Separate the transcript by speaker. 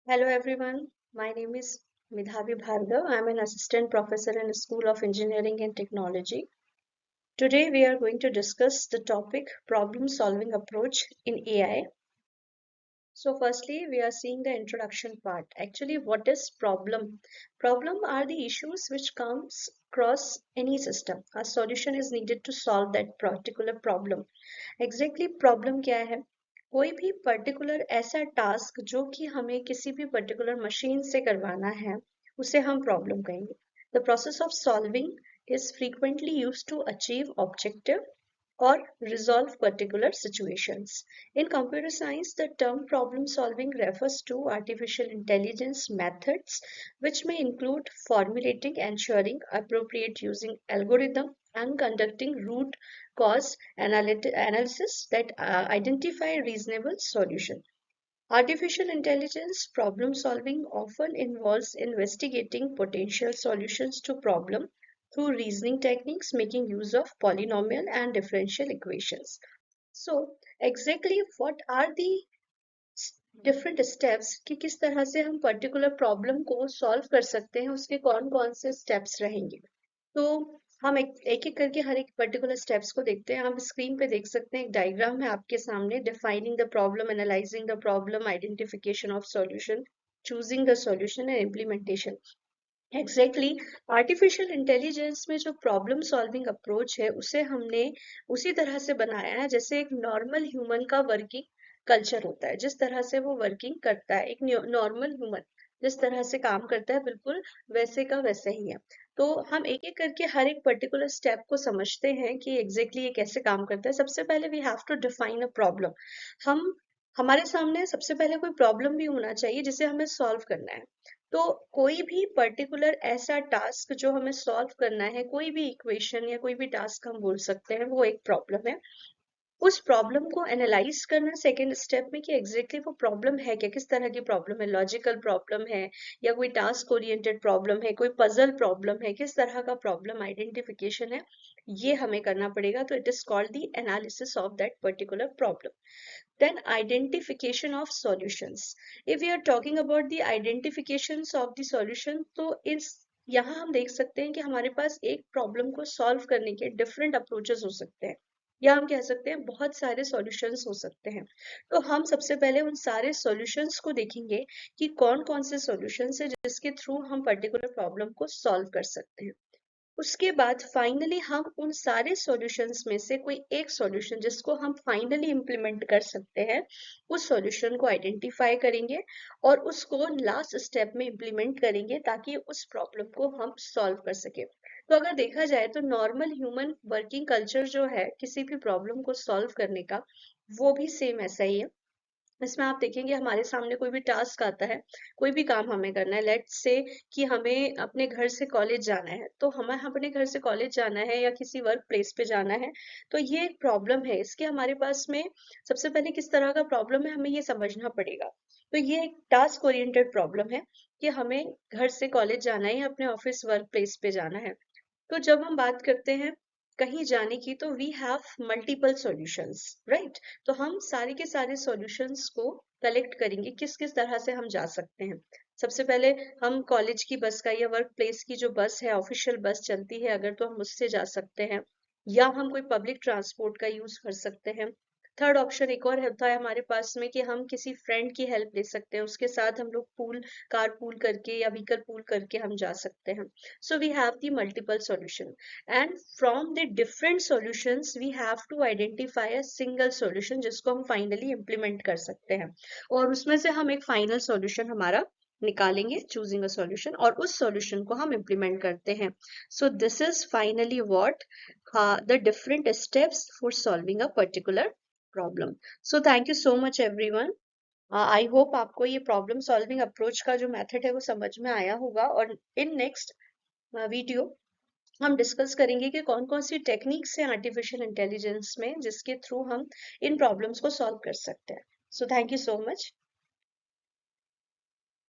Speaker 1: Hello everyone, my name is Midhavi Bhargav. I am an assistant professor in School of Engineering and Technology. Today we are going to discuss the topic problem solving approach in AI. So firstly, we are seeing the introduction part. Actually, what is problem? Problem are the issues which comes across any system. A solution is needed to solve that particular problem. Exactly problem क्या है? कोई भी particular ऐसा task जो कि हमें किसी भी पर्टिकुलर मशीन से करवाना है उसे हम प्रॉब्लम कहेंगे. The process of solving is frequently use to achieve objective or resolve particular situations. In computer science, the term problem solving refers to artificial intelligence methods, which may include formulating, ensuring appropriate using algorithm, and conducting root cause analysis that identify reasonable solution. Artificial intelligence problem solving often involves investigating potential solutions to problem through reasoning techniques, making use of polynomial and differential equations. So, exactly what are the different steps कि किस तरह से हम particular problem को solve कर सकते हैं, उसके कौन कौन से स्टेप्स रहेंगे. तो हम एक एक करके हर एक पर्टिकुलर स्टेप्स को देखते हैं. आप स्क्रीन पे देख सकते हैं एक डायग्राम है आपके सामने. Defining the problem, analysing the problem, identification of solution, choosing the solution and implementation. Exactly artificial intelligence में जो प्रॉब्लम सॉल्विंग अप्रोच है उसे हमने उसी तरह से बनाया है जैसे एक नॉर्मल ह्यूमन का वर्किंग कल्चर होता है. जिस तरह से वो वर्किंग करता है एक नॉर्मल ह्यूमन जिस तरह से काम करता है बिल्कुल वैसे का वैसे ही है. तो हम एक एक करके हर एक पर्टिकुलर स्टेप को समझते हैं कि एग्जैक्टली ये कैसे काम करता है. सबसे पहले we have to define a problem. हम हमारे सामने सबसे पहले कोई प्रॉब्लम भी होना चाहिए जिसे हमें सॉल्व करना है. तो कोई भी पर्टिकुलर ऐसा टास्क जो हमें सॉल्व करना है, कोई भी इक्वेशन या कोई भी टास्क हम बोल सकते हैं, वो एक प्रॉब्लम है. उस प्रॉब्लम को एनालाइज करना सेकेंड स्टेप में कि एग्जैक्टली वो प्रॉब्लम है क्या, किस तरह की प्रॉब्लम है, लॉजिकल प्रॉब्लम है या कोई टास्क ओरिएंटेड प्रॉब्लम है, कोई पजल प्रॉब्लम है, किस तरह का प्रॉब्लम आइडेंटिफिकेशन है, ये हमें करना पड़ेगा. तो it is called the analysis of that particular problem. Then identification of solutions. If we are talking about the identifications of the solution, तो इस यहाँ हम देख सकते हैं कि हमारे पास एक प्रॉब्लम को सॉल्व करने के डिफरेंट अप्रोचेस हो सकते हैं या हम कह सकते हैं बहुत सारे सॉल्यूशंस हो सकते हैं. तो हम सबसे पहले उन सारे सॉल्यूशंस को देखेंगे कि कौन कौन से सॉल्यूशंस है जिसके थ्रू हम पर्टिकुलर प्रॉब्लम को सॉल्व कर सकते हैं. उसके बाद फाइनली हम उन सारे सॉल्यूशंस में से कोई एक सॉल्यूशन जिसको हम फाइनली इम्प्लीमेंट कर सकते हैं उस सॉल्यूशन को आइडेंटिफाई करेंगे और उसको लास्ट स्टेप में इम्प्लीमेंट करेंगे ताकि उस प्रॉब्लम को हम सॉल्व कर सके. तो अगर देखा जाए तो नॉर्मल ह्यूमन वर्किंग कल्चर जो है किसी भी प्रॉब्लम को सॉल्व करने का वो भी सेम ऐसा ही है. इसमें आप देखेंगे हमारे सामने कोई भी टास्क आता है, कोई भी काम हमें करना है. लेट्स से कि हमें अपने घर से कॉलेज जाना है, तो हमें अपने घर से कॉलेज जाना है या किसी वर्क प्लेस पे जाना है. तो ये एक प्रॉब्लम है. इसके हमारे पास में सबसे पहले किस तरह का प्रॉब्लम है हमें ये समझना पड़ेगा. तो ये एक टास्क ओरिएंटेड प्रॉब्लम है कि हमें घर से कॉलेज जाना है या अपने ऑफिस वर्क प्लेस पे जाना है. तो जब हम बात करते हैं कहीं जाने की तो we have multiple solutions, right. तो हम सारे के सारे सॉल्यूशंस को कलेक्ट करेंगे किस किस तरह से हम जा सकते हैं. सबसे पहले हम कॉलेज की बस का या वर्क प्लेस की जो बस है ऑफिशियल बस चलती है अगर तो हम उससे जा सकते हैं या हम कोई पब्लिक ट्रांसपोर्ट का यूज कर सकते हैं. थर्ड ऑप्शन एक और होता है हमारे पास में कि हम किसी फ्रेंड की हेल्प ले सकते हैं, उसके साथ हम लोग पूल कार पूल करके या व्हीकल पूल करके हम जा सकते हैं. So we have the multiple solution, and from the different solutions we have to identify a single solution जिसको हम finally implement कर सकते हैं और उसमें से हम एक final solution हमारा निकालेंगे choosing a solution और उस solution को हम implement करते हैं. So this is finally what the different steps for solving a particular problem. So thank you so much everyone. I hope आपको ये प्रॉब्लम सॉल्विंग अप्रोच का जो मेथड है वो समझ में आया होगा और इन नेक्स्ट वीडियो हम डिस्कस करेंगे कि कौन कौन सी टेक्निक्स हैं आर्टिफिशियल इंटेलिजेंस में जिसके थ्रू हम इन प्रॉब्लम्स को सॉल्व कर सकते हैं. So thank you so much.